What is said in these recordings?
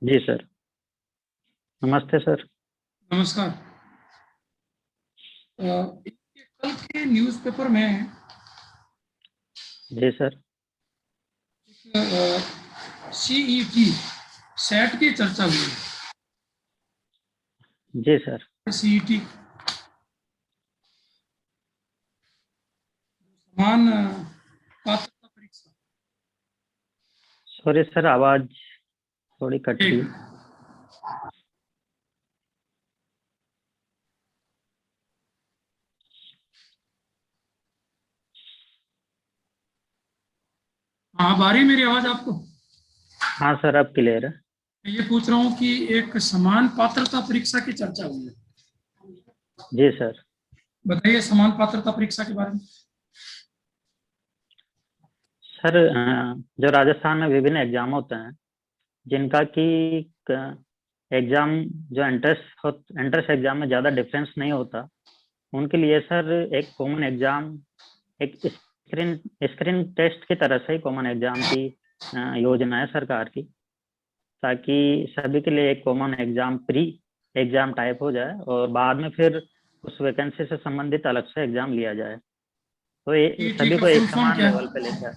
जी sir. नमस्ते sir. नमस्कार। कल के न्यूज़पेपर में जी सर। सीईटी सेट की चर्चा हुई। जी सर। सीईटी समान पात्रता परीक्षा सॉरी सर, आवाज थोड़ी कट एक रही है। हाँ, अब आ रही है मेरी आवाज आपको? हाँ सर, अब क्लियर है। मैं ये पूछ रहा हूँ कि एक समान पात्रता परीक्षा की चर्चा हुई है। जी सर। बताइए समान पात्रता परीक्षा के बारे में। सर, जो राजस्थान में विभिन्न एग्जाम होते हैं जिनका कि एग्जाम जो एंट्रेंस एग्जाम में ज़्यादा डिफरेंस नहीं होता, उनके लिए सर एक कॉमन एग्जाम, एक स्क्रीन स्क्रीन टेस्ट की तरह से ही कॉमन एग्जाम की योजना है सरकार की, ताकि सभी के लिए एक common exam pre exam type हो जाए और बाद में फिर उस वैकेंसी से संबंधित अलग से एग्जाम लिया जाए, तो ये सीईटी सभी का को फुल एक फॉर्म समान क्या लेवल है? पे लेकर आए।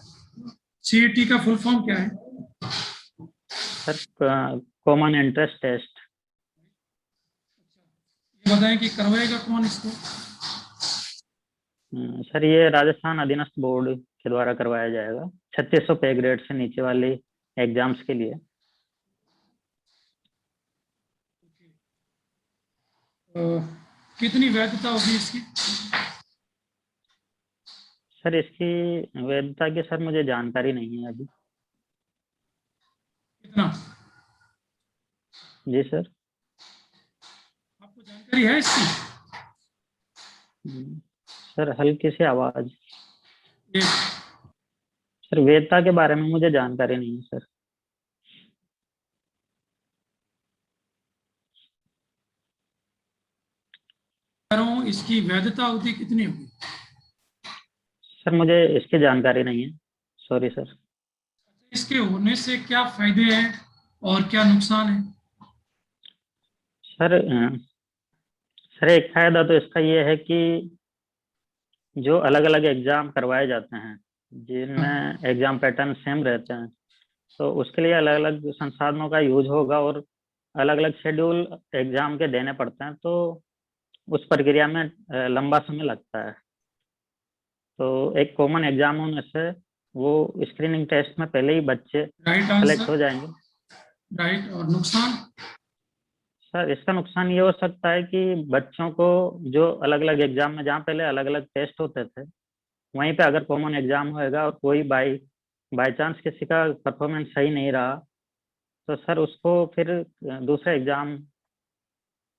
सीईटी का फुल फॉर्म क्या है? Sir, common interest test. ये बताएं कि करवाएगा कौन इसको? सर, ये राजस्थान अधीनस्थ बोर्ड के द्वारा करवाया जाएगा 3600 पे ग्रेड से नीचे वाली एग्जाम्स के लिए। अ, कितनी वैधता होगी इसकी? सर, इसकी वैधता की सर मुझे जानकारी नहीं है अभी। कितना जी सर। आपको जानकारी है इसकी? हम्म, सर, हल्की सी आवाज। ये सर, वैधता के बारे में मुझे जानकारी नहीं है सर। कह रहा हूँ, इसकी वैधता अवधि कितनी होगी? सर, मुझे इसकी जानकारी नहीं है। Sorry sir. इसके होने से क्या फायदे हैं और क्या नुकसान है? सर, सर, एक फायदा तो इसका ये है कि जो अलग अलग एग्जाम करवाए जाते हैं हाँ, जिनमें एग्जाम पैटर्न सेम रहते हैं, तो उसके लिए अलग अलग संसाधनों का यूज होगा और अलग अलग शेड्यूल एग्जाम के देने पड़ते हैं, तो उस प्रक्रिया में लंबा समय लगता है। तो एक कॉमन एग्जाम होने से वो स्क्रीनिंग टेस्ट में पहले ही बच्चे राइट सेलेक्ट हो आंसर। जाएंगे। राइट, और नुकसान? सर, इसका नुकसान ये हो सकता है कि बच्चों को जो अलग अलग एग्जाम में, जहाँ पहले अलग अलग टेस्ट होते थे, वहीं पे अगर कॉमन एग्जाम होएगा और कोई बाई बाई चांस किसी का परफॉर्मेंस सही नहीं रहा, तो सर उसको फिर दूसरे एग्जाम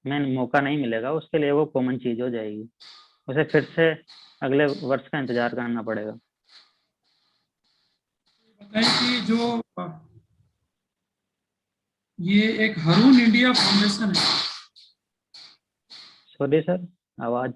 में मौका नहीं मिलेगा, उसके लिए वो कॉमन चीज हो जाएगी। उसे फिर से अगले वर्ष का इंतजार करना पड़ेगा। बताएं कि जो ये एक रून इंडिया फाउंडेशन है। सॉरी सर, आवाज।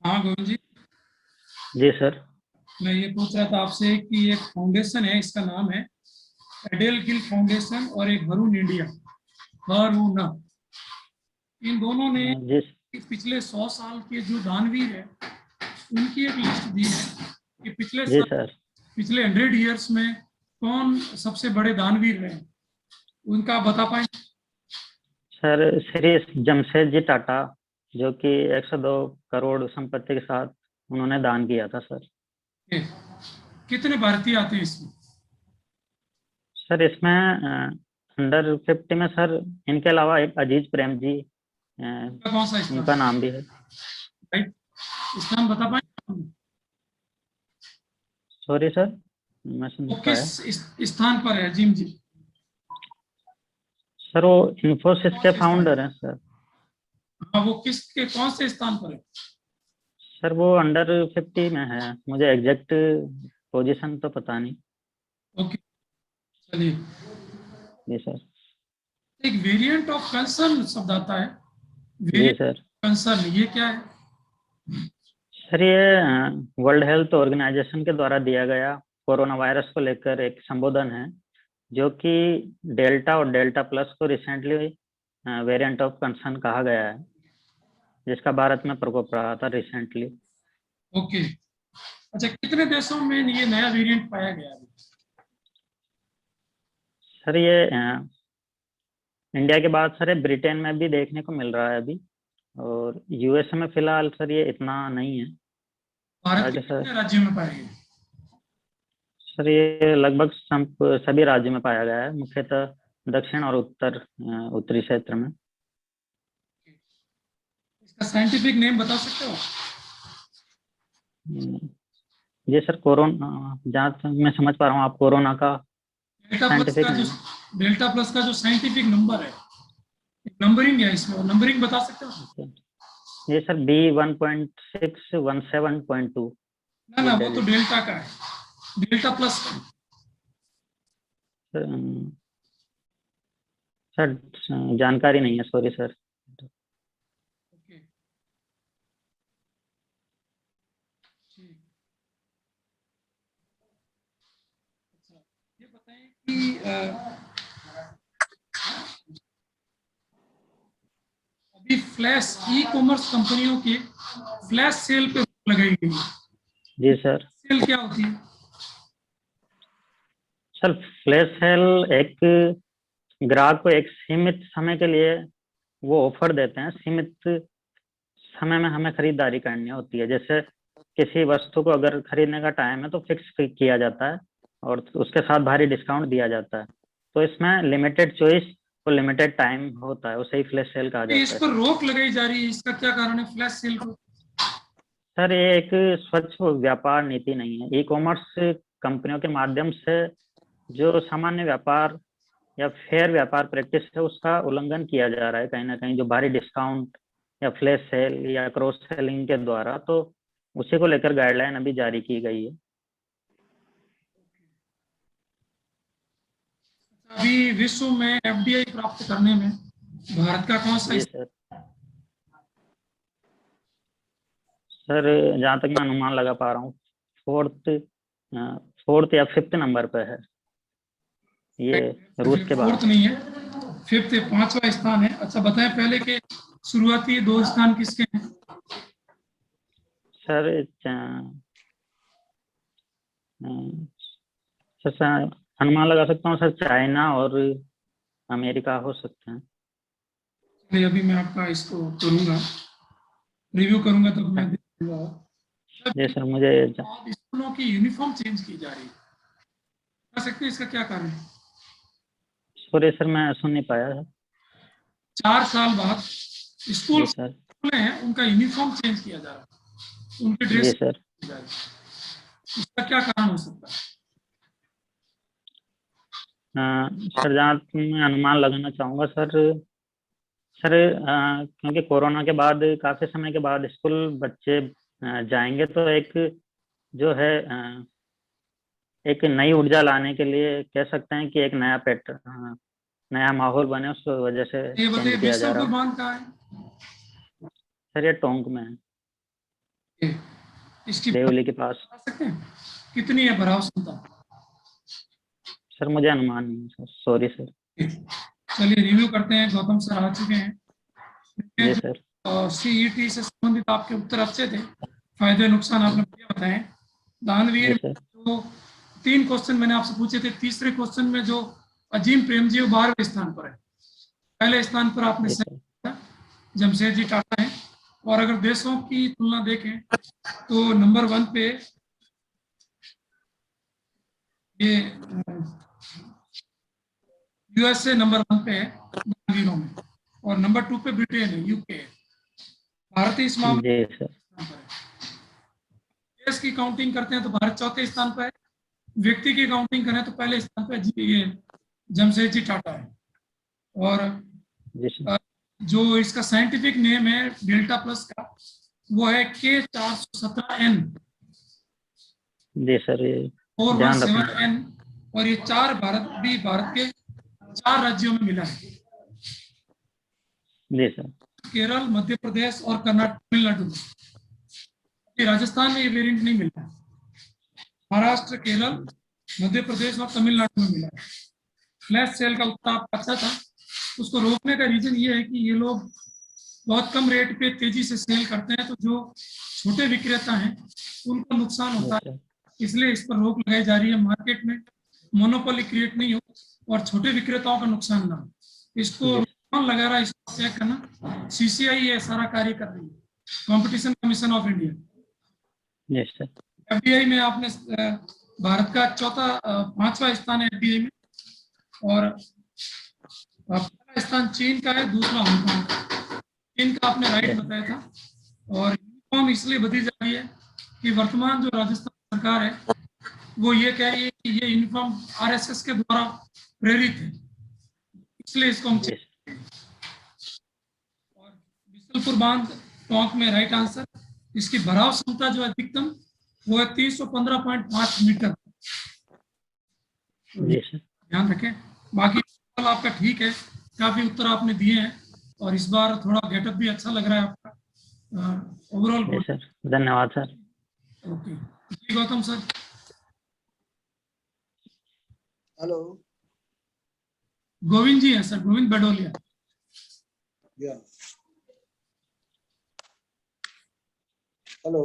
हाँ गोविंद जी, जी सर। मैं ये पूछ रहा था आपसे कि एक फाउंडेशन है, इसका नाम है एडेल गिल फाउंडेशन, और एक रून इंडिया, हरूना। इन दोनों ने जी। पिछले 100 साल के जो दानवीर है उनकी एक लिस्ट दी है कि जी सर। पिछले 100 ईयर्स में कौन सबसे बड़े दानवीर रहे, उनका आप बता पाएंगे? सर श्री जमशेद टाटा, जो कि 102 करोड़ संपत्ति के साथ उन्होंने दान किया था सर। ये, कितने भारतीय आते हैं इसमें? सर इसमें अंडर 50 में सर इनके अलावा एक अजीज प्रेम जी, कौन सा स्थान? उनका नाम भी है। राइट, स्थान बता पाएंगे? सॉरी सर, मैं सुन वो नहीं किस पाया। स्थान पर है जिम जी? सर वो इन्फोसिस कौन के से स्थान? फाउंडर हैं सर। हाँ, वो किसके कौन से स्थान पर है? सर वो अंडर 50 में है, मुझे एग्जैक्ट पोजीशन तो पता नहीं। ओके, चलिए। जी सर। एक वेरिएंट ऑफ कंसर्न शब्द आता है, जी वेरिएंट सर। कंसर्न, ये क्या है? सर ये वर्ल्ड हेल्थ ऑर्गेनाइजेशन के द्वारा दिया गया कोरोना वायरस को लेकर एक संबोधन है, जो कि डेल्टा और डेल्टा प्लस को रिसेंटली वेरिएंट ऑफ कंसर्न कहा गया है, जिसका भारत में प्रकोप रहा था रिसेंटली। ओके, अच्छा, कितने देशों में ये नया वेरिएंट पाया गया है? सर ये इंडिया के बाद सर ये ब्रिटेन में भी देखने को मिल रहा है अभी, और यूएसए में फिलहाल सर ये इतना नहीं है। भारत के आगे सर। कितने राज्यों में पाया गया? सर ये लगभग सभी राज्यों में पाया गया है, मुख्यतः दक्षिण और उत्तरी क्षेत्र में। इसका साइंटिफिक नेम बता सकते हो? जी सर, कोरोना, जहाँ तक मैं समझ पा रहा हूँ, आप कोरोना का डेल्टा प्लस साइंटिफिक का जो नेम। डेल्टा प्लस का जो साइंटिफिक नंबर है, नंबरिंग है इसमें, नंबरिंग बता सकते हो? ये सर B1.617.2। ना ये ना, वो तो दिल्ली। डेल्टा का है, डेल्टा प्लस का। सर जानकारी नहीं है, सॉरी सर। ओके, ठीक। अच्छा, ये बताएं कि अभी फ्लैश ई कॉमर्स कंपनियों के फ्लैश सेल पे रोक लगाई गई है। जी सर। सेल क्या होती है? सर फ्लैश सेल एक ग्राहक को एक सीमित समय के लिए वो ऑफर देते हैं, सीमित समय में हमें खरीदारी करनी होती है। जैसे किसी वस्तु को अगर खरीदने का टाइम है तो फिक्स किया जाता है, और उसके साथ भारी डिस्काउंट दिया जाता है। तो इसमें लिमिटेड चॉइस और लिमिटेड टाइम होता है, उसे ही फ्लैश सेल कहा इस जाता है पर सर। रोक लगाई जा रही है, इसका क्या कारण है फ्लैश सेल को? सर ये एक स्वच्छ व्यापार नीति नहीं है। ई कॉमर्स कंपनियों के माध्यम से जो सामान्य व्यापार या फेयर व्यापार प्रैक्टिस है, उसका उल्लंघन किया जा रहा है कहीं ना कहीं, जो भारी डिस्काउंट या फ्लैश सेल या क्रॉस सेलिंग के द्वारा। तो उसी को लेकर गाइडलाइन अभी जारी की गई है। अभी विश्व में एफडीआई प्राप्त करने में भारत का कौन सा जी सर। सर जहाँ तक मैं अनुमान लगा पा रहा हूँ, फोर्थ फोर्थ या फिफ्थ नंबर पे है ये, रूस के फोर्थ बाद। नहीं है, फिफ्थ, पांचवा स्थान है। अच्छा, बताएं पहले के शुरुआती दो स्थान किसके हैं? सर सर अनुमान लगा सकता हूँ सर, चाइना और अमेरिका हो सकते हैं। चलिए, अभी मैं आपका इसको करूंगा, रिव्यू करूंगा तो मैं देखूंगा। जी सर, मुझे अब स्कूलों की यूनिफॉर्म चेंज की जा रही है, बता सकते हैं इसका क्या कारण है? सॉरी सर, मैं सुन नहीं पाया है। 4 साल बाद स्कूल जी सर। खुले हैं, उनका यूनिफॉर्म चेंज किया जा रहा है, उनके जी ड्रेस सर। जा रही है, इसका क्या कारण हो सकता है? सर जहाँ तक मैं अनुमान लगाना चाहूँगा सर, सर क्योंकि कोरोना के बाद काफी समय के बाद स्कूल बच्चे जाएंगे, तो एक जो है एक नई ऊर्जा लाने के लिए कह सकते हैं कि एक नया पैटर्न, नया माहौल बने, उस वजह से ये बताइए, चेंज किया जा रहा बिशनपुर है। बांध कहाँ है? सर ये टोंक में है, ये, इसकी देवली के पास। बता सकते हैं कितनी है भराव क्षमता? सर मुझे अनुमान नहीं है सर, सॉरी सर। चलिए, रिव्यू करते हैं। गौतम सर आ चुके हैं। जी सर। सीईटी से संबंधित आपके उत्तर अच्छे थे, फायदे नुकसान आपने बढ़िया बताए। जी दानवीर सर। जो 3 क्वेश्चन मैंने आपसे पूछे थे। तीसरे क्वेश्चन में जो अजीम प्रेमजी वो 12वें स्थान पर है। पहले स्थान पर आपने जी सही सर। किया, जमशेदजी टाटा है। और अगर देशों की तुलना देखें तो नंबर 1 पे ये यूएसए नंबर 1 पे है दानवीरों में, और नंबर 2 पे ब्रिटेन है, यूके है। भारत इस मामले जी सर। में स्थान पर है। देश की काउंटिंग करते हैं तो भारत चौथे स्थान पर है। व्यक्ति की काउंटिंग करें तो पहले स्थान पर ये जमशेदजी टाटा है। और जी सर। जो इसका साइंटिफिक नेम है डेल्टा प्लस का, वो है K417N, जी सर, ये ध्यान रखूंगा। 417N। और ये 4 भारत के 4 राज्यों में मिला है। जी सर। केरल, मध्य प्रदेश और कर्नाटक, तमिलनाडु में। राजस्थान में ये वेरिएंट नहीं मिलता है। महाराष्ट्र, केरल, मध्य प्रदेश और तमिलनाडु में मिला है। फ्लैश सेल का उत्तर आपका अच्छा था। उसको रोकने का रीजन ये है कि ये लोग बहुत कम रेट पे तेजी से सेल करते हैं, तो जो छोटे विक्रेता हैं उनको नुकसान जी होता है। सर। इसलिए इस पर रोक लगाई जा रही है, मार्केट में मोनोपोली क्रिएट नहीं हो और छोटे विक्रेताओं का नुकसान ना हो। इसको जी कौन लगा रहा है, इसको चेक करना सीसीआई ये सारा कार्य कर रही है, कंपटीशन कमीशन ऑफ इंडिया। जी सर। एफडीआई में आपने भारत का 5वां स्थान है एफडीआई में। और पहला स्थान चीन का है, दूसरा हांगकांग का। चीन का आपने राइट बताया था। और यूनिफॉर्म इसलिए बदली जा रही है कि वर्तमान जो राजस्थान सरकार है वो ये कह रही है कि ये यूनिफॉर्म आरएसएस के द्वारा प्रेरित है, इसलिए इसको हम जी सर। और बिसलपुर बांध टोंक में राइट आंसर। इसकी भराव क्षमता जो अधिकतम वो है 315.5 मीटर। तो जी सर। ध्यान रखें। बाकी आपका ठीक है, काफी उत्तर आपने दिए हैं और इस बार थोड़ा गेटअप भी अच्छा लग रहा है आपका ओवरऑल। जी सर, धन्यवाद सर। ओके जी, गौतम सर। हेलो। गोविंद जी हैं सर, गोविंद बडोलिया। या हेलो।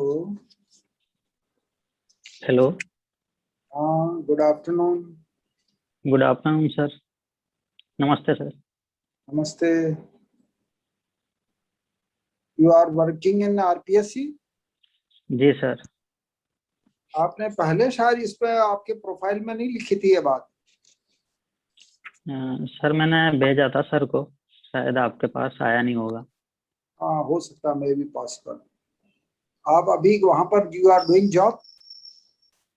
हेलो। हाँ, good afternoon. Good afternoon sir. नमस्ते सर। नमस्ते। You are working in RPSC? जी सर। आपने पहले शायद इस पे आपके प्रोफाइल में नहीं लिखी थी ये बात। सर मैंने भेजा था सर को, शायद आपके पास आया नहीं होगा। हाँ, हो सकता है, मैं भी पॉसिबल। आप अभी वहां पर यू आर डूइंग जॉब?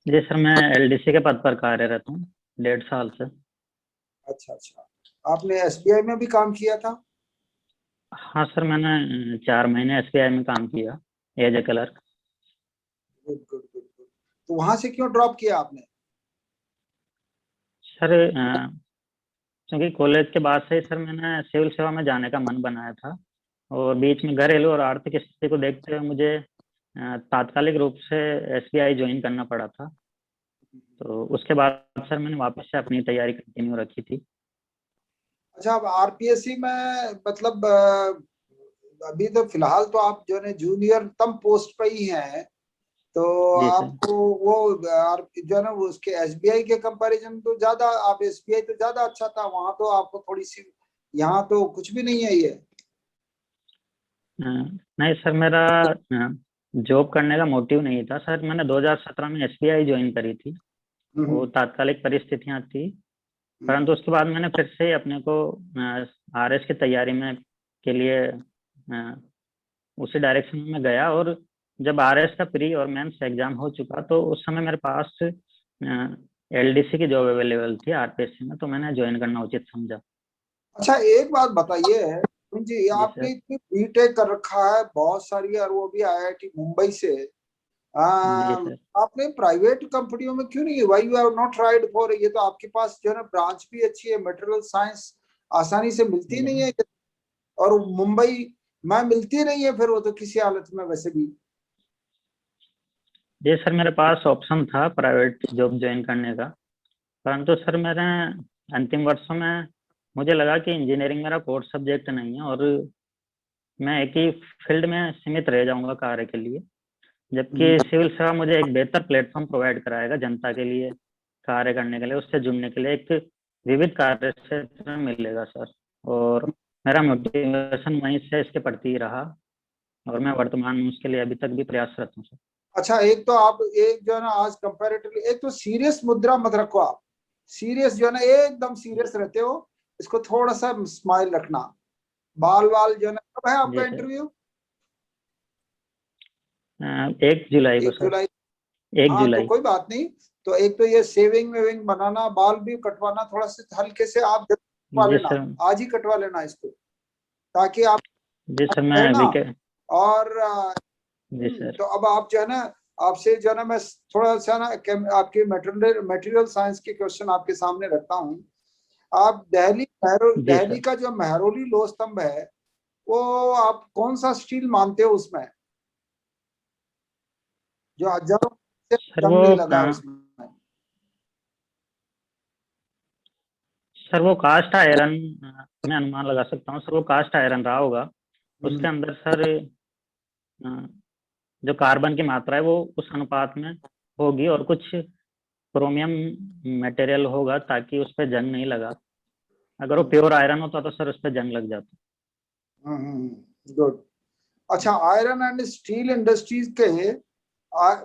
जी सर, मैं एलडीसी के पद पर कार्यरत हूँ 1.5 साल से। अच्छा अच्छा। आपने एसबीआई में भी काम किया था? हाँ सर, मैंने 4 महीने एसबीआई में काम किया as a clerk. Good good good good. तो वहां से क्यों ड्रॉप किया आपने? सर क्योंकि कॉलेज के बाद से ही सर मैंने सिविल सेवा में जाने का मन बनाया था, और बीच में घरेलू और आर्थिक स्थिति को देखते हुए मुझे तात्कालिक रूप से एसबीआई ज्वाइन करना पड़ा था। तो उसके बाद सर मैंने वापस से अपनी तैयारी कंटिन्यू रखी थी। अच्छा, अब आरपीएससी में मतलब अभी तो फिलहाल तो आप जो है जूनियर तम पोस्ट पे ही हैं, तो जी सर। आपको वो जो है ना उसके एसबीआई के कंपैरिजन तो ज्यादा, आप एसबीआई तो ज्यादा अच्छा था वहां, तो आपको थोड़ी सी, यहाँ तो कुछ भी नहीं है ये। नहीं सर, मेरा जॉब करने का मोटिव नहीं था सर। मैंने 2017 में एसबीआई ज्वाइन करी थी, वो तात्कालिक परिस्थितियां थी। परंतु उसके बाद मैंने फिर से अपने को आरएस की तैयारी में के लिए उसी डायरेक्शन में गया। और जब आरएस का प्री और मेंस एग्जाम हो चुका तो उस समय मेरे पास एलडीसी की जॉब अवेलेबल थी आरपीएससी में, तो मैंने ज्वाइन करना उचित समझा। अच्छा, एक बात बताइए जी, जी आपने सर। इतनी बीटेक कर रखा है बहुत सारी, और वो भी आईआईटी मुंबई से, आ, जी सर। आपने प्राइवेट कंपनियों में क्यों नहीं? Why you have not tried for, ये तो आपके पास जो है ना ब्रांच भी अच्छी है, मटेरियल साइंस आसानी से मिलती नहीं है, और मुंबई में मिलती नहीं है फिर वो तो किसी हालत में वैसे भी। जी सर, मेरे पास ऑप्शन था प्राइवेट जॉब ज्वाइन करने का, परंतु सर मेरे अंतिम वर्षों में मुझे लगा कि इंजीनियरिंग मेरा कोर सब्जेक्ट नहीं है और मैं एक ही फील्ड में सीमित रह जाऊंगा कार्य के लिए, जबकि सिविल सेवा मुझे एक बेहतर प्लेटफॉर्म प्रोवाइड कराएगा जनता के लिए कार्य करने के लिए, उससे जुड़ने के लिए एक विविध कार्य क्षेत्र मिलेगा सर। और मेरा मोटिवेशन वहीं से इसके प्रति रहा और मैं वर्तमान में उसके लिए अभी तक भी प्रयासरत हूँ सर। अच्छा, एक तो आप एक जो है ना आज कंपैरेटिवली, एक तो सीरियस मुद्रा मत रखो आप, सीरियस जो है ना एकदम सीरियस रहते हो, इसको थोड़ा सा स्माइल रखना। बाल बाल जो है ना, कब है आपका जी सर। इंटरव्यू? 1 जुलाई को 1 सर। जुलाई 1 हाँ, तो जुलाई। कोई बात नहीं। तो एक तो ये सेविंग वेविंग बनाना, बाल भी कटवाना थोड़ा सा हल्के से, आप कटवा जी लेना, सर। आज ही कटवा लेना इसको, ताकि आप जी सर, मैं है ना। वीकेंड। और जी सर। तो अब आप जो है ना, आपसे जो है ना मैं थोड़ा सा ना आपके मटेरियल साइंस के क्वेश्चन आपके सामने रखता हूँ। आप जी दिल्ली सर। का जो मेहरौली लोह स्तंभ है, वो आप कौन सा स्टील मानते हो उसमें, जो हजारों से सर जंग वो नहीं लगा है उसमें? सर वो कास्ट आयरन, मैं अनुमान लगा सकता हूँ सर, वो कास्ट आयरन रहा होगा। उसके अंदर सर जो कार्बन की मात्रा है वो उस अनुपात में होगी, और कुछ क्रोमियम मटेरियल होगा ताकि उस पर जंग नहीं लगा। अगर वो प्योर आयरन होता तो सर उस पर जंग लग जाता। गुड। अच्छा, आयरन एंड स्टील इंडस्ट्रीज के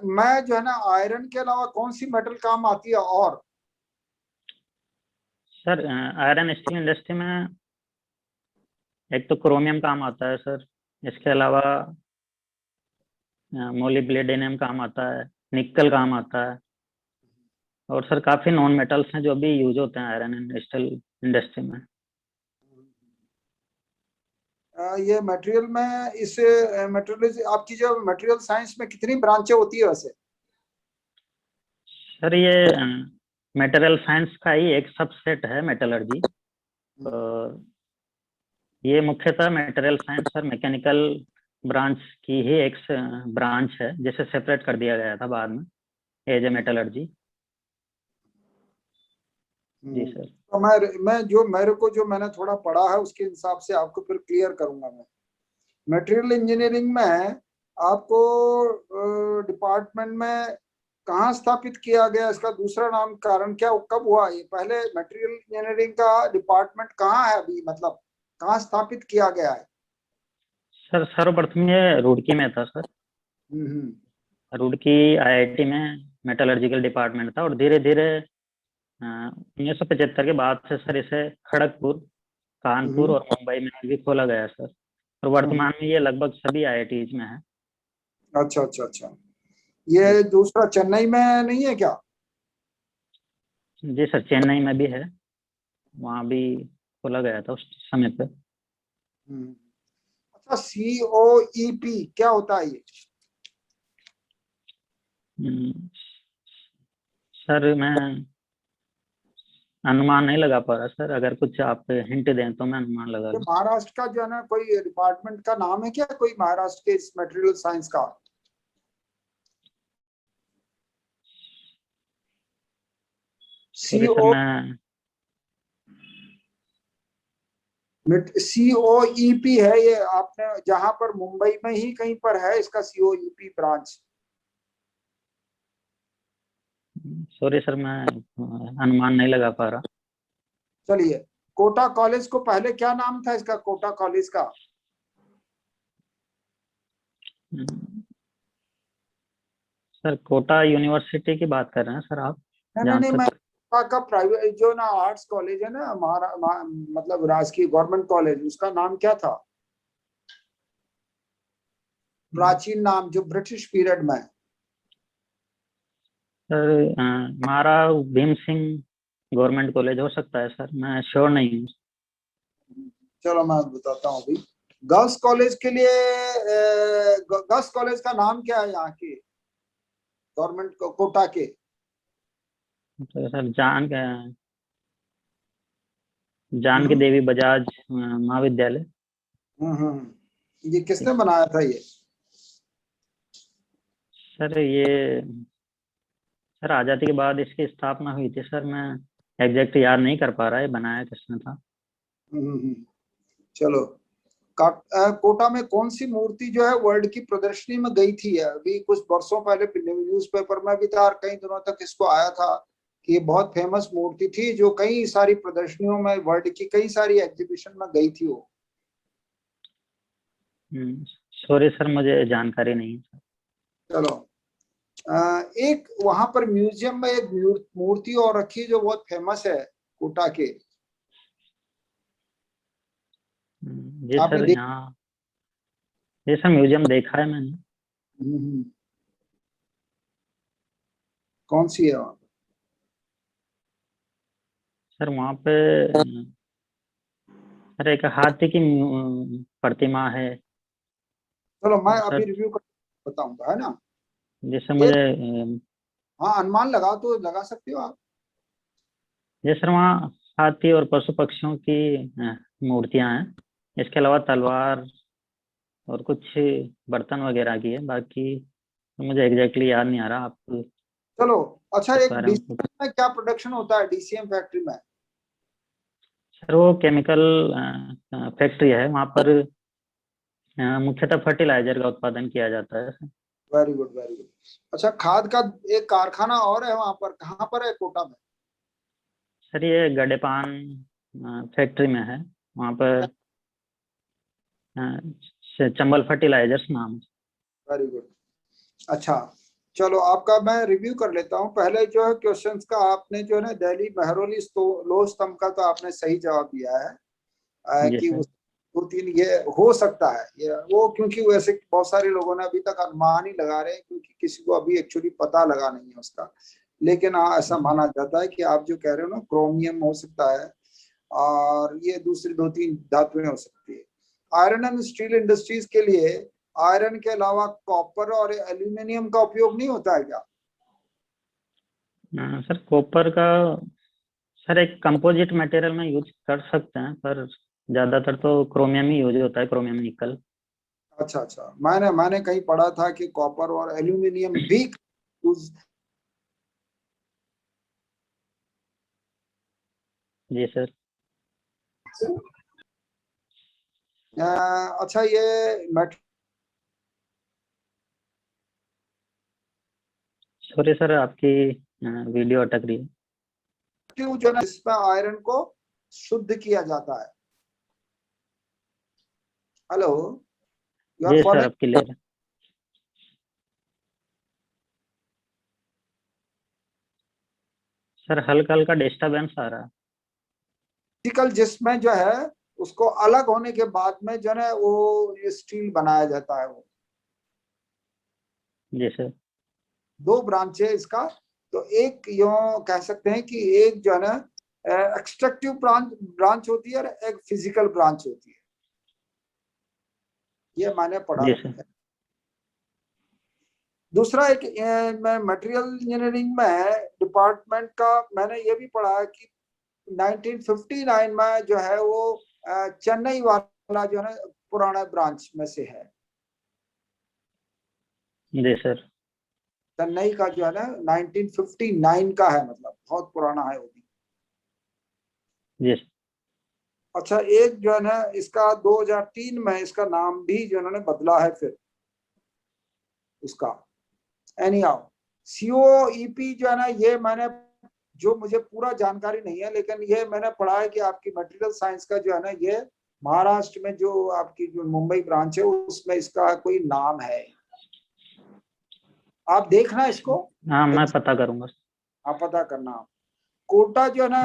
मैं जो है ना, आयरन के अलावा कौन सी मेटल काम आती है? और सर आयरन स्टील इंडस्ट्री में एक तो क्रोमियम काम आता है सर, इसके अलावा मोलिब्डेनम काम आता है, निकल काम आता है, और सर काफी नॉन मेटल्स हैं जो भी यूज होते हैं आयरन एंड स्टील इंडस्ट्री में। ये मटेरियल में, इस मटेरियल, आपकी जो मटेरियल साइंस में कितनी ब्रांचें होती है वैसे? सर ये मेटेरियल साइंस का ही एक सबसेट है मेटलर्जी। ये मुख्यतः मटेरियल साइंस और मैकेनिकल ब्रांच की ही एक ब्रांच है, जिसे सेपरेट कर दिया गया था बाद में एज ए मेटलर्जी। जी सर। तो मैं जो मेरे को जो मैंने थोड़ा पढ़ा है उसके हिसाब से आपको फिर क्लियर करूंगा मैं। मटेरियल इंजीनियरिंग में आपको डिपार्टमेंट में कहाँ स्थापित किया गया, इसका दूसरा नाम कारण क्या, कब हुआ ये? पहले मटेरियल इंजीनियरिंग का डिपार्टमेंट कहाँ है अभी, मतलब कहाँ स्थापित किया गया है? सर सर्वप्रथम ये रुड़की में था सर। हम्म रुड़की आईआईटी में मेटलर्जिकल डिपार्टमेंट था, और धीरे धीरे 1975 के बाद से सर इसे खड़गपुर, कानपुर हम्म और मुंबई में भी खोला गया सर। और हम्म। वर्तमान में ये लगभग सभी आईआईटीज में है। अच्छा अच्छा अच्छा, ये दूसरा चेन्नई में नहीं है क्या? जी सर, चेन्नई में भी है, वहाँ भी खोला गया था उस समय पे। हम्म। अच्छा, COEP क्या होता है ये? हम्म, सर मैं अनुमान नहीं लगा पा रहा सर, अगर कुछ आप हिंट दें तो मैं अनुमान लगा ये लूँ। महाराष्ट्र का जो है ना, कोई डिपार्टमेंट का नाम है क्या, कोई महाराष्ट्र के इस मटेरियल साइंस का? सॉरी सर, CO मैं COEP है ये, आपने जहां पर मुंबई में ही कहीं पर है इसका COEP ब्रांच? सॉरी सर, मैं अनुमान नहीं लगा पा रहा। चलिए, कोटा कॉलेज को पहले क्या नाम था इसका, कोटा कॉलेज का? सर कोटा यूनिवर्सिटी की बात कर रहे हैं सर आप, नहीं नहीं जहाँ नहीं, मैं तक। कोटा का प्राइवेट जो ना आर्ट्स कॉलेज है ना, मतलब राजकीय गवर्नमेंट कॉलेज, उसका नाम क्या था प्राचीन नाम, जो ब्रिटिश पीरियड में? Sir Maharao Bhim Singh government college हो सकता है सर, मैं श्योर नहीं हूँ। चलो मैं बताता हूँ अभी। गर्ल्स कॉलेज के लिए गर्ल्स कॉलेज का नाम क्या है यहाँ के गवर्नमेंट कोटा के? तो सर जानकी हम्म देवी बजाज महाविद्यालय। ये किसने बनाया था ये? सर ये सर आज़ादी के बाद इसकी स्थापना हुई थी सर, मैं एग्जैक्ट याद नहीं कर पा रहा है बनाया किसने था। हम्म। चलो, कोटा में कौन सी मूर्ति जो है वर्ल्ड की प्रदर्शनी में गई थी? अभी कुछ वर्षों पहले न्यूज़पेपर में भी था और कई दिनों तक इसको आया था कि ये बहुत फेमस मूर्ति थी जो कई सारी प्रदर्शनियों में, वर्ल्ड की कई सारी एग्जीबिशन में गई थी वो। सॉरी सर, मुझे जानकारी नहीं है। चलो, एक वहां पर म्यूजियम में एक मूर्ति और रखी है जो बहुत फेमस है कोटा के। जी आपने सर, देख? यहाँ जी सर म्यूजियम देखा है मैंने। हम्म। कौन सी है वहाँ? सर वहाँ पे सर एक हाथी की प्रतिमा है। चलो मैं और अभी सर रिव्यू कर बताऊंगा, है ना। जैसे एक, मुझे हाँ, अनुमान लगा तो लगा सकते हो आप। जैसे वहाँ हाथी और पशु पक्षियों की मूर्तियां हैं। इसके अलावा तलवार और कुछ बर्तन वगैरह की है। बाकी तो मुझे एग्जैक्टली याद नहीं आ रहा। आप चलो, अच्छा, इस एक बारे में डीसीएम में क्या प्रोडक्शन होता है डीसीएम फैक्ट्री में? सर वो केमिकल फैक्ट्री है। वहाँ पर मुख्यतः फर्टिलाइजर का उत्पादन किया जाता है। Very good, very good. अच्छा, खाद का एक कारखाना और है वहां पर, कहाँ पर है कोटा में? सर ये गडेपान फैक्ट्री में है। वहाँ पर चंबल फर्टिलाइजर्स नाम से। Very good. अच्छा, चलो आपका मैं रिव्यू कर लेता हूँ। पहले जो है क्वेश्चंस का, आपने जो है ना दिल्ली मेहरौली लो स्तंभ का तो आपने सही जवाब दिया है। जी कि सर। उस 2-3 ये हो सकता है, ये वो, क्योंकि वैसे बहुत सारे लोगों ने अभी तक अनुमान ही लगा रहे हैं, क्योंकि किसी को अभी एक्चुअली पता लगा नहीं है उसका। लेकिन हाँ, ऐसा माना जाता है कि आप जो कह रहे हो ना, क्रोमियम हो सकता है, और ये दूसरी 2-3 धातुएं हो सकती है। आयरन एंड स्टील इंडस्ट्रीज के लिए आयरन के अलावा कॉपर और एल्यूमिनियम का उपयोग नहीं होता है क्या? सर कॉपर का सर एक कंपोजिट मटेरियल में यूज कर सकते हैं, पर ज्यादातर तो क्रोमियम ही यूज होता है, क्रोमियम निकल। अच्छा अच्छा, मैंने कहीं पढ़ा था कि कॉपर और एल्यूमिनियम भी यूज। जी सर। अच्छा, ये मेटल सॉरी सर, आपकी वीडियो अटक रही है। जो है ना, इसमें आयरन को शुद्ध किया जाता है। Hello, you R G sir, अब फॉलोइंग? क्लियर है। सर हल्का हल्का डिस्टरबेंस आ रहा है। फिजिकल जिसमें जो है उसको अलग होने के बाद में जो है ना वो ये स्टील बनाया जाता है वो। जी सर। 2 ब्रांच है इसका। तो एक यूं कह सकते हैं कि एक जो है ना एक्सट्रैक्टिव ब्रांच ब्रांच होती है, और एक फिजिकल ब्रांच होती है। ये मैंने पढ़ा जी सर। है। दूसरा एक, मैं मटेरियल इंजीनियरिंग में डिपार्टमेंट का मैंने ये भी पढ़ा है कि 1959 में जो है वो चेन्नई वाला जो है ना पुराना ब्रांच में से है। जी सर। चेन्नई का जो है ना 1959 का है, मतलब बहुत पुराना है वो भी। जी सर। अच्छा, एक जो है ना इसका 2003 में इसका नाम भी जो इन्होंने बदला है फिर उसका। एनी हाउ, सीओईपी जो है ना, ये मैंने, जो मुझे पूरा जानकारी नहीं है, लेकिन ये मैंने पढ़ा है कि आपकी मटेरियल साइंस का जो है ना, ये महाराष्ट्र में जो आपकी जो मुंबई ब्रांच है उसमें इसका कोई नाम है। आप देखना इसको, हाँ मैं पता करूंगा। आप पता करना। कोटा जो है ना,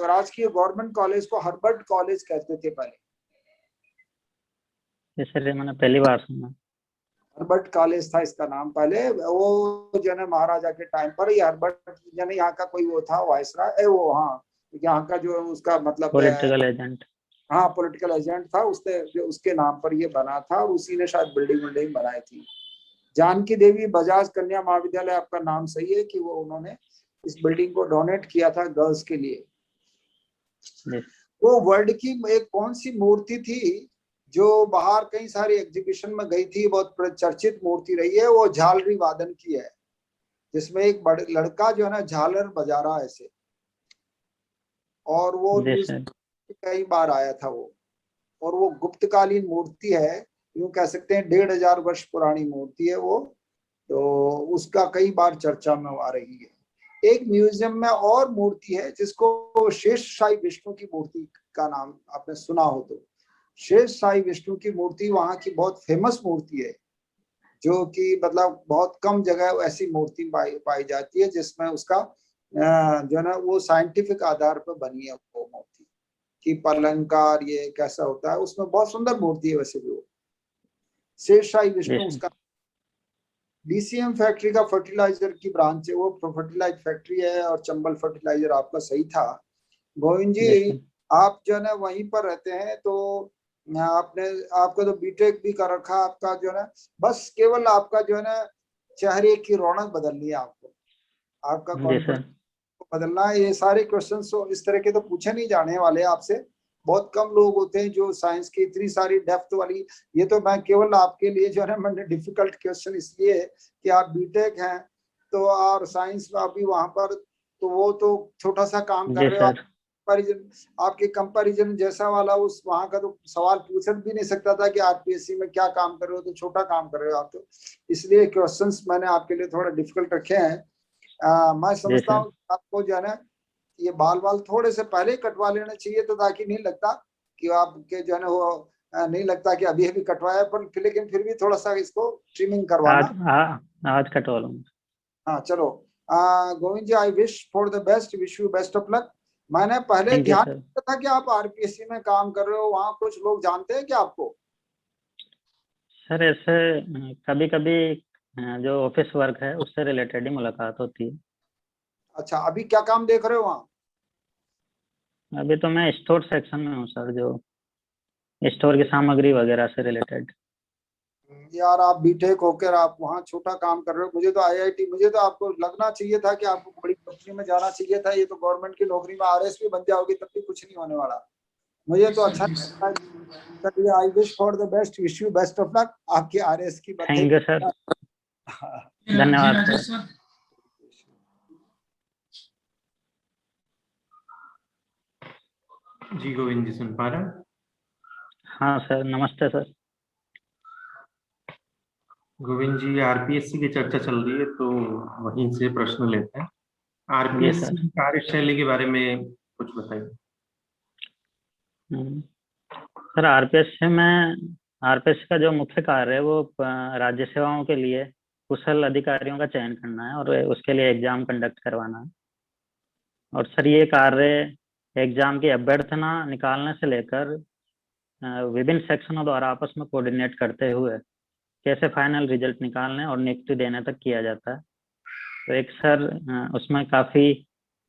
राजकीय गवर्नमेंट कॉलेज को हर्बर्ट कॉलेज कहते थे पहले। जी सर, ये मैंने पहली बार सुना। हर्बर्ट कॉलेज था इसका नाम पहले। वो जो है महाराजा के टाइम पर ये हर्बर्ट यानी यहाँ का कोई वो था, वायसराय वो, हाँ, यहाँ का जो उसका मतलब पॉलिटिकल एजेंट। हाँ, पॉलिटिकल एजेंट था, उसने जो उसके नाम पर ये बना था, और उसी ने शायद बिल्डिंग विल्डिंग बनाई थी। जानकी देवी बजाज कन्या महाविद्यालय, आपका नाम सही है कि वो उन्होंने इस बिल्डिंग को डोनेट किया था गर्ल्स के लिए। जी। वो वर्ल्ड की एक कौन सी मूर्ति थी जो बाहर कई सारी एग्जीबिशन में गई थी, बहुत चर्चित मूर्ति रही है, वो झालरी वादन की है, जिसमें एक बड़े लड़का जो है ना झालर बजा रहा है ऐसे, और वो जी न्यूज सर। कई बार आया था वो। और वो गुप्तकालीन मूर्ति है, यूं कह सकते हैं 1500 वर्ष पुरानी मूर्ति है वो। तो उसका कई बार चर्चा में आ रही है। एक म्यूजियम में और मूर्ति है जिसको शेष शाही विष्णु की मूर्ति का नाम आपने सुना हो तो, शेष शाही विष्णु की मूर्ति वहां की बहुत फेमस मूर्ति है, जो कि मतलब बहुत कम जगह ऐसी मूर्ति पाई जाती है जिसमें उसका जो है ना वो साइंटिफिक आधार पर बनी है वो मूर्ति कि पलंकार ये कैसा होता है, उसमें बहुत सुंदर मूर्ति है वैसे भी वो शेष शाही विष्णु जैसे उसका। डीसीएम फैक्ट्री का फर्टिलाइजर की ब्रांच है वो, फर्टिलाइजर फैक्ट्री है, और चंबल फर्टिलाइजर आपका सही था गोविंद जी। जैसे आप जो है ना वहीं पर रहते हैं तो आपने आपका तो बीटेक भी कर रखा, आपका जो है ना बस केवल आपका जो है ना चेहरे की रौनक बदलनी है आपको, आपका जैसे कॉन्फिडेंस बदलना है। ये सारे क्वेश्चंस तो इस तरह के तो पूछे नहीं जाने वाले आपसे, बहुत कम लोग होते हैं जो साइंस की इतनी सारी डेप्थ वाली, ये तो मैं केवल आपके लिए जो है ना मैंने डिफिकल्ट क्वेश्चन इसलिए है कि आप बीटेक हैं तो, और साइंस में अभी वहां पर तो वो तो छोटा सा काम कर जी रहे हो, सर। आपके कंपैरिजन जैसा वाला उस वहां का तो सवाल पूछ भी नहीं सकता था कि आरपीएससी में क्या काम कर रहे हो, तो छोटा काम कर रहे हो आप तो, इसलिए क्वेश्चंस मैंने आपके लिए थोड़ा डिफिकल्ट रखे हैं। मैं जी समझता सर। हूँ आपको जो है ना ये बाल थोड़े से पहले ही कटवा लेना चाहिए, तो ताकि नहीं लगता कि आपके जो है ना वो नहीं लगता कि अभी अभी कटवाया, पर लेकिन फिर भी थोड़ा सा इसको ट्रिमिंग करवाना। आज कटवा लूंगा। हाँ चलो, Govind ji I wish for the best, wish you best of luck. मैंने पहले थैंक यू ध्यान सर। था कि आप आरपीएससी में काम कर रहे हो, वहाँ कुछ लोग जानते हैं क्या आपको? सर ऐसे कभी कभी जो ऑफिस वर्क है उससे रिलेटेड ही मुलाकात होती है। अच्छा, अभी क्या काम देख रहे हो वहाँ? अभी तो मैं स्टोर सेक्शन में हूँ सर, जो स्टोर की सामग्री वगैरह से रिलेटेड। यार आप बीटेक होकर आप वहाँ छोटा काम कर रहे हो, मुझे तो आईआईटी, मुझे तो आपको लगना चाहिए था कि आपको बड़ी कंपनी में जाना चाहिए था, ये तो गवर्नमेंट की नौकरी में आरएस भी बन जाओगे तब भी कुछ नहीं होने वाला। मुझे जी तो सर, अच्छा जी लगता है। सर। चलिए आई wish for the best, wish you best of luck, आपकी आरएस की बधाई। Thank you sir. हाँ। जी धन्यवाद सर। राजेश सर। जी गोविंद जी सुन पा रहे हैं? हाँ सर, नमस्ते सर। गोविंद जी आरपीएससी की चर्चा चल रही है तो वहीं से प्रश्न लेते हैं। जी आरपीएससी सर। की कार्यशैली के बारे में कुछ बताइए। हम्म, सर आरपीएस का जो मुख्य कार्य है वो राज्य सेवाओं के लिए कुशल अधिकारियों का चयन करना है और उसके लिए एग्जाम कंडक्ट करवाना है। और सर ये कार्य एग्जाम की अभ्यर्थना निकालने से लेकर विभिन्न सेक्शनों द्वारा आपस में कोऑर्डिनेट करते हुए कैसे फाइनल रिजल्ट निकालने और नियुक्ति देने तक किया जाता है। तो एक सर उसमें काफ़ी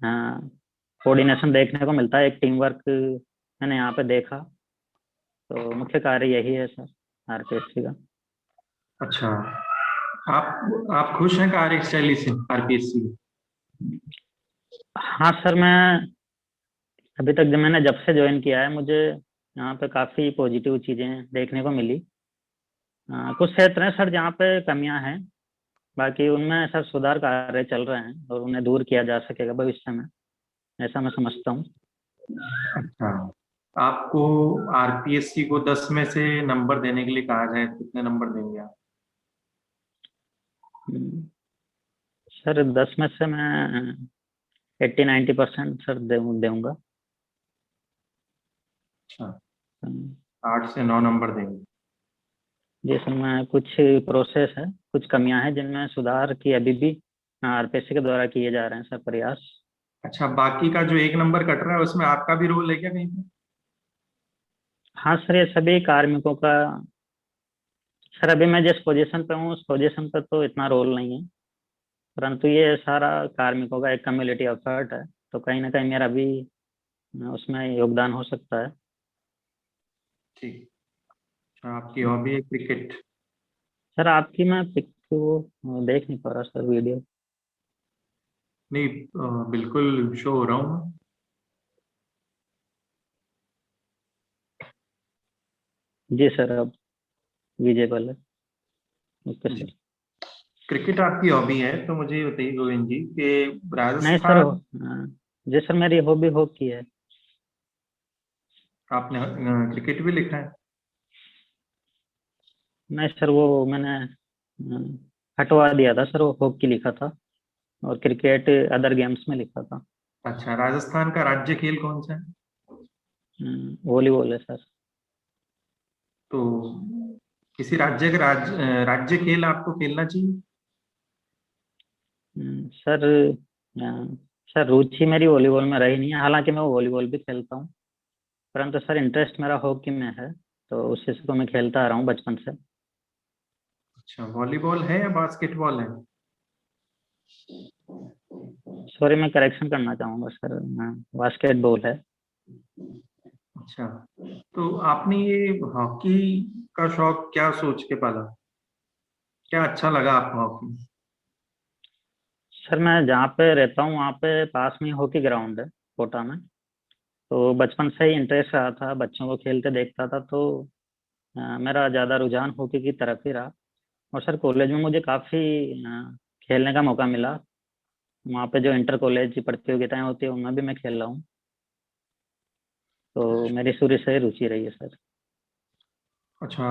कोऑर्डिनेशन देखने को मिलता है, एक टीम वर्क मैंने यहाँ पे देखा। तो मुख्य कार्य यही है सर आरपीएससी का। अच्छा, आप खुश हैं कार्यशैली से आरपीएससी की? हाँ सर, मैं अभी तक जब से ज्वाइन किया है मुझे यहाँ पे काफ़ी पॉजिटिव चीज़ें देखने को मिली। कुछ क्षेत्र हैं सर जहाँ पे कमियां हैं, बाकी उनमें सर सुधार कार्य चल रहे हैं और उन्हें दूर किया जा सकेगा भविष्य में, ऐसा मैं समझता हूँ। अच्छा, आपको आरपीएससी को 10 में से नंबर देने के लिए कहा जाए तो कितने नंबर देंगे आप? सर 10 में से मैं 80-90% सर दूंगा। अच्छा, हम्म, 8 से 9 नंबर देंगे। जिसमें कुछ प्रोसेस है, कुछ कमियां हैं जिनमें सुधार की अभी भी आरपीएससी के द्वारा किए जा रहे हैं सर प्रयास। अच्छा, बाकी का जो 1 नंबर कट रहा है उसमें आपका भी रोल है क्या कहीं पे? हाँ सर, ये सभी कार्मिकों का। सर अभी मैं जिस पोजीशन पे हूँ उस पोजीशन पे तो इतना रोल नहीं है, परंतु ये सारा कार्मिकों का एक कम्युनिटी एफर्ट है, तो कहीं ना कहीं मेरा भी उसमें योगदान हो सकता है। ठीक। अच्छा, आपकी हॉबी है क्रिकेट? सर आपकी मैं पिक को देख नहीं पा रहा सर, वीडियो। नहीं, बिल्कुल शो हो रहा हूँ मैं। जी सर, अब विजिबल है। ओके जी, सर। क्रिकेट आपकी हॉबी है तो मुझे ये बताइए गोविंद जी कि नहीं सर, राजस्थान, जी सर मेरी हॉबी हॉकी है। आपने क्रिकेट भी लिखा है? नहीं सर, वो मैंने हटवा दिया था सर, वो हॉकी लिखा था। और क्रिकेट अदर गेम्स में लिखा था। अच्छा, राजस्थान का राज्य खेल कौन सा है? वॉलीबॉल है सर। तो किसी राज्य का राज्य खेल आपको खेलना चाहिए। सर सर रुचि मेरी वॉलीबॉल में रही नहीं है, हालांकि मैं वॉलीबॉल भी खेलता हूँ, परंतु सर इंटरेस्ट मेरा हॉकी में है, तो उसी से तो मैं खेलता आ रहा हूँ बचपन से। अच्छा, वॉलीबॉल है या बास्केटबॉल है? सॉरी, मैं करेक्शन करना चाहूँगा सर, बास्केटबॉल है। अच्छा, तो आपने ये हॉकी का शौक क्या सोच के पाला? क्या अच्छा लगा आपको हॉकी में? सर मैं जहाँ पे रहता हूँ वहाँ पे पास में हॉकी ग्राउंड है, कोटा में। तो बचपन से ही इंटरेस्ट रहा था, बच्चों को खेलते देखता था, तो मेरा ज़्यादा रुझान हॉकी की तरफ ही रहा। और सर कॉलेज में मुझे काफ़ी खेलने का मौका मिला। वहाँ पे जो इंटर कॉलेज प्रतियोगिताएं होती है उनमें भी मैं खेल रहा हूँ। तो मेरी शुरू से ही रुचि रही है सर। अच्छा,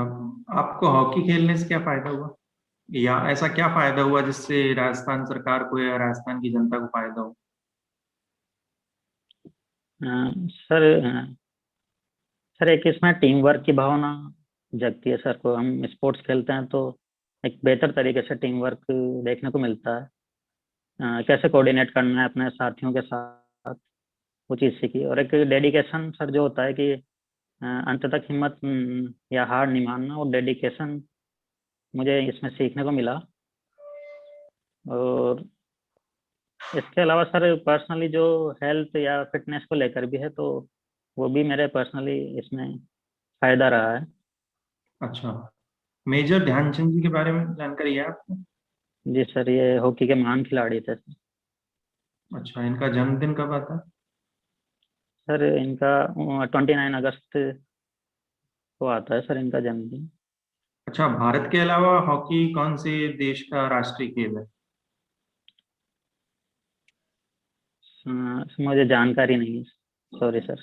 आपको हॉकी खेलने से क्या फायदा हुआ, या ऐसा क्या फायदा हुआ जिससे राजस्थान सरकार को या राजस्थान की जनता को फायदा हो? सर सर एक इसमें टीम वर्क की भावना जगती है सर। को हम स्पोर्ट्स खेलते हैं तो एक बेहतर तरीके से टीम वर्क देखने को मिलता है। कैसे कोऑर्डिनेट करना है अपने साथियों के साथ, वो चीज़ सीखी। और एक डेडिकेशन सर जो होता है कि अंत तक हिम्मत या हार नहीं मानना, और डेडिकेशन मुझे इसमें सीखने को मिला। और इसके अलावा सर पर्सनली जो हेल्थ या फिटनेस को लेकर भी है, तो वो भी मेरे पर्सनली इसमें फायदा रहा है। अच्छा, मेजर ध्यानचंद जी के बारे में जानकारी है आपको? जी सर, ये हॉकी के महान खिलाड़ी थे। अच्छा, इनका जन्मदिन कब आता है? सर इनका 29 अगस्त को आता है सर इनका जन्मदिन। अच्छा, भारत के अलावा हॉकी कौन से देश का राष्ट्रीय खेल है? मुझे जानकारी नहीं है, सॉरी सर।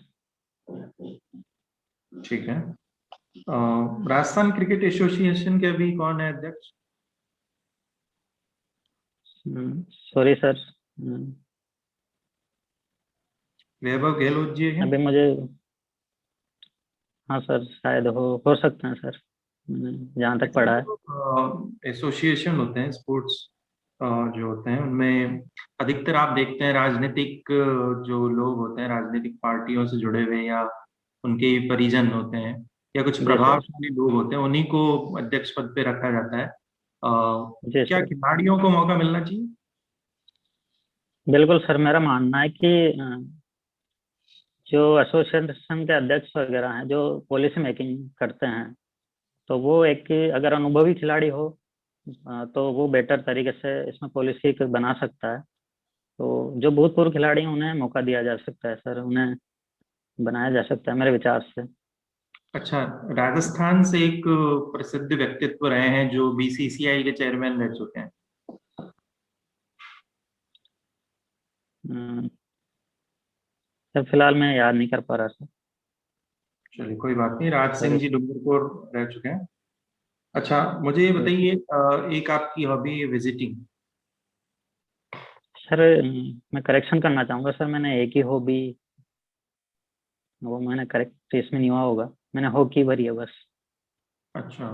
ठीक है। राजस्थान क्रिकेट एसोसिएशन के अभी कौन है अध्यक्ष? Sorry sir. वैभव गहलोत जी है? अभी मुझे, हाँ सर शायद हो सकते हैं सर, मैंने जहाँ तक ऐसे पढ़ा है। जो एसोसिएशन होते हैं स्पोर्ट्स जो होते हैं उनमें अधिकतर आप देखते हैं राजनीतिक जो लोग होते हैं राजनीतिक पार्टियों से जुड़े हुए, या उनके परिजन होते हैं, या कुछ जी सर। प्रभावशाली लोग होते हैं, उन्हीं को अध्यक्ष पद पे रखा जाता है। जी क्या सर, खिलाड़ियों को मौका मिलना चाहिए? बिल्कुल सर। मेरा मानना है कि जो एसोसिएशन के अध्यक्ष वगैरह हैं जो पॉलिसी मेकिंग करते हैं, तो वो एक अगर अनुभवी खिलाड़ी हो तो वो बेटर तरीके से इसमें पॉलिसी बना सकता है। तो जो भूतपूर्व खिलाड़ी हैं उन्हें मौका दिया जा सकता है सर, उन्हें बनाया जा सकता है मेरे विचार से। अच्छा, राजस्थान से एक प्रसिद्ध व्यक्तित्व रहे हैं जो बीसीसीआई के चेयरमैन रह चुके हैं। अम, सर फिलहाल मैं याद नहीं कर पा रहा सर। चलिए, कोई बात नहीं, राज सॉरी सिंह जी सर। डूंगरपुर रह चुके हैं। अच्छा, मुझे ये जी बताइए, एक आपकी हॉबी विजिटिंग। सर, मैं करेक्शन करना चाहूँगा सर, मैंने एक ही हॉबी, वो मैंने करेक्ट इसमें नहीं हुआ होगा, मैंने हॉकी भरी है बस। अच्छा,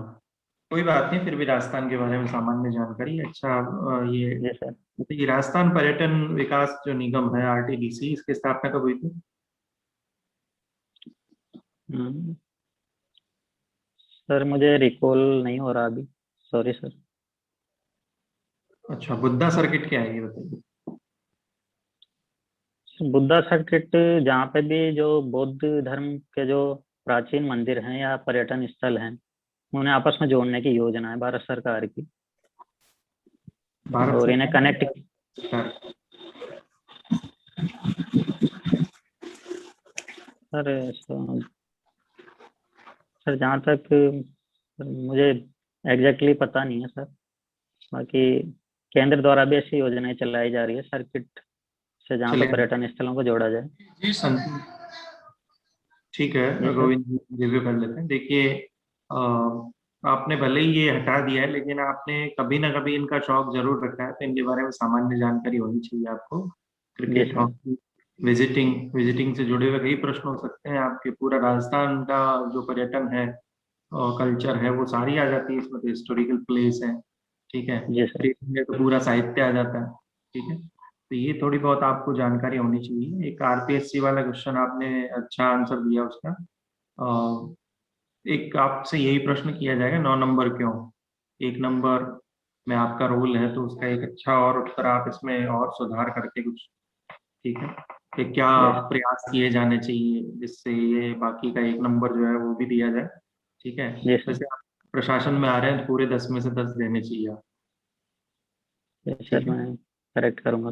कोई बात नहीं, फिर भी राजस्थान के बारे में सामान्य जानकारी। अच्छा, ये जी सर। बताइए, राजस्थान पर्यटन विकास जो निगम है आरटीडीसी, इसकी स्थापना कब हुई थी? अम, सर मुझे रिकॉल नहीं हो रहा अभी, सॉरी सर। अच्छा, बुद्धा सर्किट क्या है ये बताइए। बुद्धा सर्किट जहाँ पे भी जो बौद्ध धर्म के जो प्राचीन मंदिर हैं या पर्यटन स्थल हैं, उन्हें आपस में जोड़ने की योजना है भारत सरकार की। भारत और इन्हें सरकार कनेक्ट, सरकार। सर सर जहाँ तक मुझे एग्जैक्टली पता नहीं है सर। बाकी केंद्र द्वारा भी ऐसी योजनाएं चलाई जा रही है सर्किट से, जहाँ पे चलिए, पर्यटन स्थलों को जोड़ा जाए। जी सर। अंतिम, ठीक जी है, सर। गोविंद जी रिव्यू कर लेते हैं। देखिए, आपने भले ही ये हटा दिया है, लेकिन आपने कभी ना कभी इनका शौक जरूर रखा है, तो इनके बारे में सामान्य जानकारी होनी चाहिए आपको। Cricket, sir. हॉकी, विजिटिंग से जुड़े हुए कई प्रश्न हो सकते हैं आपके। पूरा राजस्थान का जो पर्यटन है और कल्चर है वो सारी आ जाती है इसमें, तो हिस्टोरिकल प्लेस है, ठीक है, जी सर। में तो पूरा साहित्य आ जाता है, ठीक है। तो ये थोड़ी बहुत आपको जानकारी होनी चाहिए। एक आरपीएससी वाला क्वेश्चन आपने अच्छा आंसर दिया उसका। एक आपसे यही प्रश्न किया जाएगा, 9 नंबर क्यों? 1 नंबर में आपका रोल है, तो उसका एक अच्छा और उत्तर आप इसमें और सुधार करके कुछ, ठीक है, कि क्या Yes, प्रयास किए जाने चाहिए जिससे ये बाकी का 1 नंबर जो है वो भी दिया जाए, ठीक है। जी सर। वैसे आप प्रशासन में आ रहे हैं तो पूरे 10 में से 10 देने चाहिए आप, यस ठीक सर, है। मैं करेक्ट करूंगा।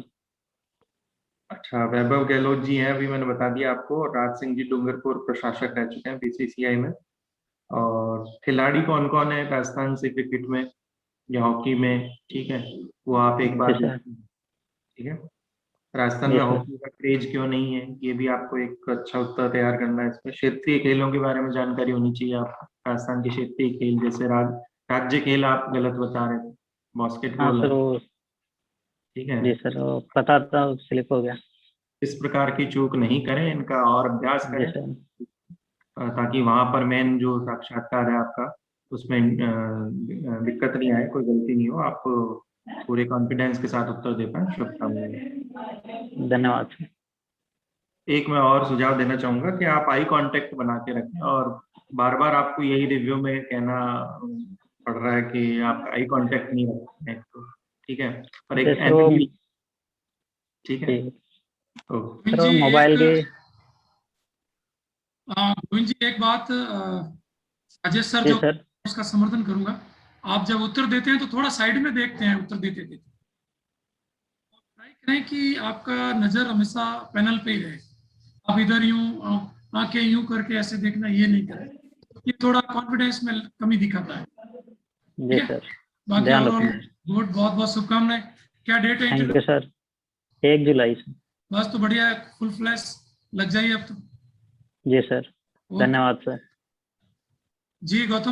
अच्छा, वैभव गहलोत जी हैं, अभी मैंने बता दिया आपको। और राज सिंह जी डूंगरपुर प्रशासक रह चुके हैं बीसीसीआई में। और खिलाड़ी कौन कौन है राजस्थान से क्रिकेट में या हॉकी में, ठीक है, वो आप एक जी बार सर। देखिए, ठीक है। राजस्थान जी में सर। हॉकी का क्रेज क्यों नहीं है, ये भी आपको एक अच्छा उत्तर तैयार करना है। इसमें क्षेत्रीय खेलों के बारे में जानकारी होनी चाहिए आपको। राजस्थान के क्षेत्रीय खेल, जैसे राज्य खेल आप गलत बता रहे थे, हाँ बास्केटबॉल है, सर, वो ठीक है। जी सर, वो पता था, स्लिप हो गया। इस प्रकार की चूक नहीं करें, इनका और अभ्यास जी करें, सर। ताकि वहां पर मेन जो साक्षात्कार है आपका, उसमें दिक्कत नहीं आए, कोई गलती नहीं हो, आप पूरे कॉन्फिडेंस के साथ उत्तर दे पाए। शुभकामनाएं। धन्यवाद सर। एक मैं और सुझाव देना चाहूंगा कि आप आई कांटेक्ट बना के रखें, और बार बार आपको यही रिव्यू में कहना पड़ रहा है कि आप आई कांटेक्ट नहीं रखते हैं, तो ठीक है, और एक जी सर, वो एनर्जी, ठीक है। जी तो गोविंद सर, वो जी मोबाइल के। गोविंद जी एक बात, राजेश सर जी जो, सर। उसका समर्थन करूंगा। आप जब उत्तर देते हैं तो थोड़ा साइड में देखते हैं उत्तर देते देते। ट्राई करें कि आपका नजर हमेशा पैनल पे ही रहे। आप इधर यूं आंखें यूं करके ऐसे देखना, ये नहीं करें। ये थोड़ा कॉन्फिडेंस में कमी दिखाता है। जी ठीक है, सर, बाकी ध्यान ओवरऑल रखूंगा। गुड, बहुत बहुत शुभकामनाएं। क्या डेट है थैंक इंटरव्यू? You sir. 1 जुलाई से। बस तो बढ़िया है, फुल फ्लैश लग जाइए अब तो। जी सर। ओके धन्यवाद सर। जी गौतम।